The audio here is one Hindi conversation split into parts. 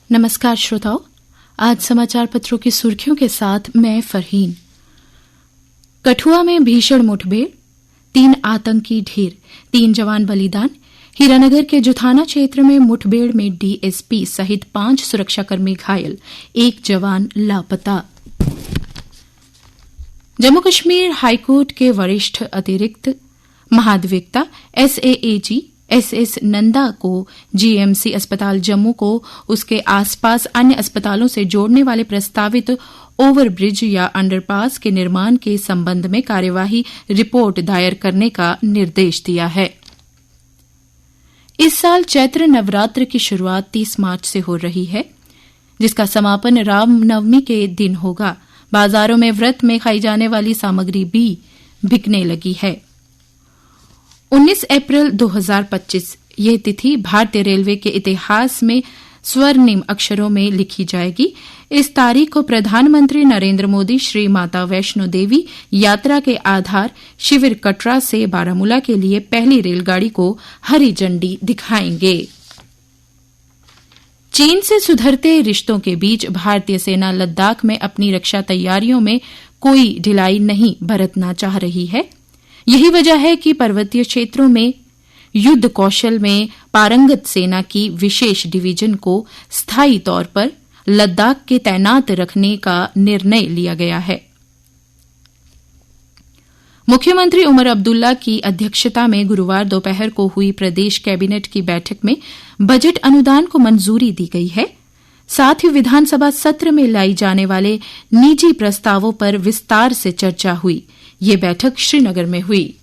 नमस्कार श्रोताओं, आज समाचार पत्रों की सुर्खियों के साथ मैं फरहीन। कठुआ में भीषण मुठभेड़, 3 आतंकी ढेर, 3 जवान बलिदान। हीरानगर के जुथाना क्षेत्र में मुठभेड़ में डीएसपी सहित 5 सुरक्षाकर्मी घायल, 1 जवान लापता। जम्मू कश्मीर हाईकोर्ट के वरिष्ठ अतिरिक्त महाधिवक्ता एसएएजी एसएस नंदा को जीएमसी अस्पताल जम्मू को उसके आसपास अन्य अस्पतालों से जोड़ने वाले प्रस्तावित ओवरब्रिज या अंडरपास के निर्माण के संबंध में कार्यवाही रिपोर्ट दायर करने का निर्देश दिया है। इस साल चैत्र नवरात्र की शुरुआत 30 मार्च से हो रही है, जिसका समापन रामनवमी के दिन होगा। बाजारों में व्रत में खाई जाने वाली सामग्री भी बिकने लगी है। 19 अप्रैल 2025 यह तिथि भारतीय रेलवे के इतिहास में स्वर्णिम अक्षरों में लिखी जाएगी। इस तारीख को प्रधानमंत्री नरेंद्र मोदी श्री माता वैष्णो देवी यात्रा के आधार शिविर कटरा से बारामूला के लिए पहली रेलगाड़ी को हरी झंडी दिखाएंगे। चीन से सुधरते रिश्तों के बीच भारतीय सेना लद्दाख में अपनी रक्षा तैयारियों में कोई ढिलाई नहीं बरतना चाह रही है। यही वजह है कि पर्वतीय क्षेत्रों में युद्ध कौशल में पारंगत सेना की विशेष डिवीजन को स्थायी तौर पर लद्दाख के तैनात रखने का निर्णय लिया गया है। मुख्यमंत्री उमर अब्दुल्ला की अध्यक्षता में गुरुवार दोपहर को हुई प्रदेश कैबिनेट की बैठक में बजट अनुदान को मंजूरी दी गई है। साथ ही विधानसभा सत्र में लाई जाने वाले निजी प्रस्तावों पर विस्तार से चर्चा हुई। ये बैठक श्रीनगर में हुई।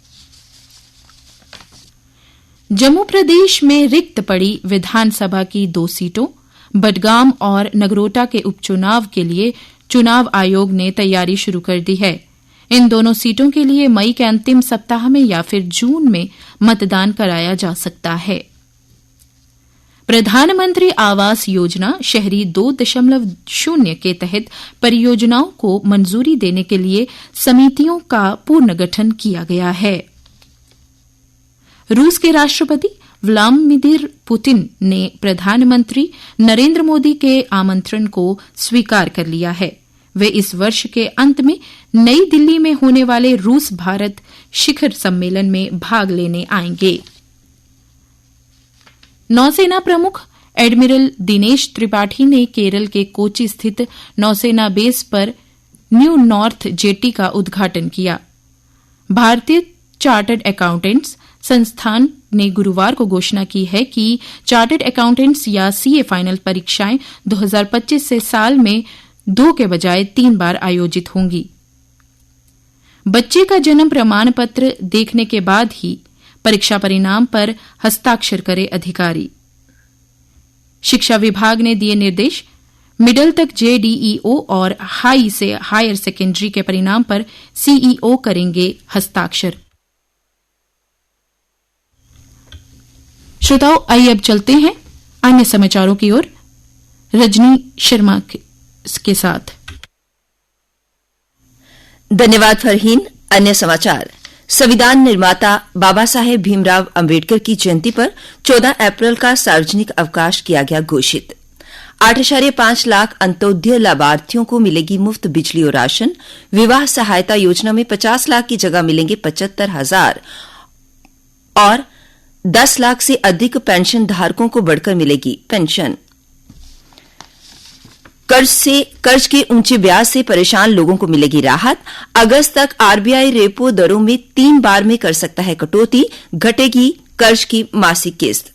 जम्मू प्रदेश में रिक्त पड़ी विधानसभा की 2 सीटों बडगाम और नगरोटा के उपचुनाव के लिए चुनाव आयोग ने तैयारी शुरू कर दी है। इन दोनों सीटों के लिए मई के अंतिम सप्ताह में या फिर जून में मतदान कराया जा सकता है। प्रधानमंत्री आवास योजना शहरी 2.0 के तहत परियोजनाओं को मंजूरी देने के लिए समितियों का पुनर्गठन किया गया है। रूस के राष्ट्रपति व्लादिमीर पुतिन ने प्रधानमंत्री नरेंद्र मोदी के आमंत्रण को स्वीकार कर लिया है। वे इस वर्ष के अंत में नई दिल्ली में होने वाले रूस भारत शिखर सम्मेलन में भाग लेने आएंगे। नौसेना प्रमुख एडमिरल दिनेश त्रिपाठी ने केरल के कोची स्थित नौसेना बेस पर न्यू नॉर्थ जेटी का उद्घाटन किया। भारतीय चार्टर्ड अकाउंटेंट्स संस्थान ने गुरुवार को घोषणा की है कि चार्टर्ड अकाउंटेंट्स या सीए फाइनल परीक्षाएं 2025 से साल में 2 के बजाय 3 बार आयोजित होंगी। बच्चे का जन्म प्रमाण पत्र देखने के बाद ही परीक्षा परिणाम पर हस्ताक्षर करे अधिकारी। शिक्षा विभाग ने दिए निर्देश। मिडिल तक जेडीईओ और हाई से हायर सेकेंडरी के परिणाम पर सीईओ करेंगे हस्ताक्षर। श्रोताओं, आइए अब चलते हैं अन्य समाचारों की ओर रजनी शर्मा के साथ। धन्यवाद फरहीन। अन्य समाचार। संविधान निर्माता बाबा साहेब भीमराव अंबेडकर की जयंती पर 14 अप्रैल का सार्वजनिक अवकाश किया गया घोषित। 8.5 लाख अंत्योदय लाभार्थियों को मिलेगी मुफ्त बिजली और राशन। विवाह सहायता योजना में 50 लाख की जगह मिलेंगे 75,000 और 10 लाख से अधिक पेंशन धारकों को बढ़कर मिलेगी पेंशन। कर्ज के ऊंचे ब्याज से परेशान लोगों को मिलेगी राहत। अगस्त तक आरबीआई रेपो दरों में 3 बार में कर सकता है कटौती। घटेगी कर्ज की मासिक किस्त।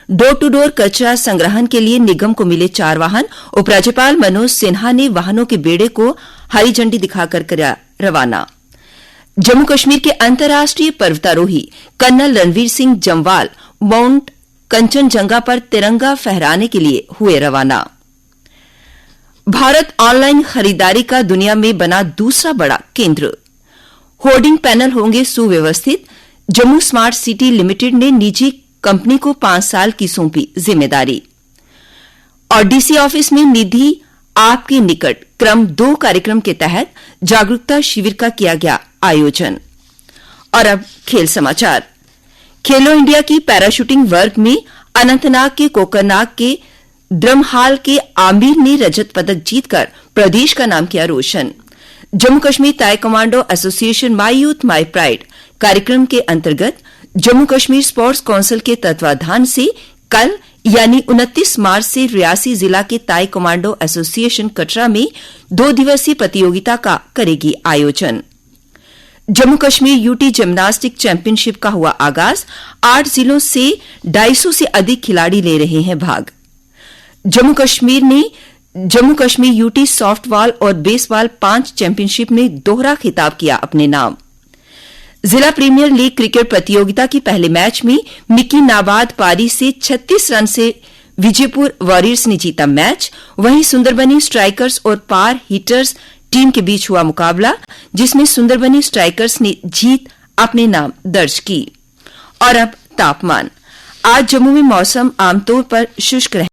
डोर टू डोर कचरा संग्रहण के लिए निगम को मिले 4 वाहन। उपराज्यपाल मनोज सिन्हा ने वाहनों के बेड़े को हरी झंडी दिखाकर किया रवाना। जम्मू कश्मीर के अंतर्राष्ट्रीय पर्वतारोही कर्नल रणवीर सिंह जम्वाल माउंट कंचनजंगा पर तिरंगा फहराने के लिए हुए रवाना। भारत ऑनलाइन खरीदारी का दुनिया में बना दूसरा बड़ा केंद्र। होर्डिंग पैनल होंगे सुव्यवस्थित। जम्मू स्मार्ट सिटी लिमिटेड ने निजी कंपनी को 5 साल की सौंपी जिम्मेदारी। और डीसी ऑफिस में निधि आपके निकट क्रम 2 कार्यक्रम के तहत जागरूकता शिविर का किया गया आयोजन। और अब खेल समाचार। खेलो इंडिया की पैराशूटिंग वर्ग में अनंतनाग के कोकरनाग के द्रमहाल के आमिर ने रजत पदक जीतकर प्रदेश का नाम किया रोशन। Jammu Kashmir taekwondo association my youth my pride कार्यक्रम के अंतर्गत जम्मू कश्मीर स्पोर्ट्स काउंसिल के तत्वाधान से कल यानी 29 मार्च से रियासी जिला के ताइक्वांडो एसोसिएशन कटरा में 2 दिवसीय प्रतियोगिता का करेगी आयोजन। Jammu Kashmir UT gymnastic championship का हुआ आगाज। 8 जिलों से 250 से अधिक खिलाड़ी ले रहे हैं भाग। जम्मू कश्मीर यूटी सॉफ्टबॉल और बेसबॉल 5 चैंपियनशिप में दोहरा खिताब किया अपने नाम। जिला प्रीमियर लीग क्रिकेट प्रतियोगिता के पहले मैच में मिकी नाबाद पारी से 36 रन से विजयपुर वॉरियर्स ने जीता मैच। वहीं सुंदरबनी स्ट्राइकर्स और पार हिटर्स टीम के बीच हुआ मुकाबला, जिसमें सुंदरबनी स्ट्राइकर्स ने जीत अपने नाम दर्ज की। और अब तापमान। आज जम्मू में मौसम आमतौर पर शुष्क रहे।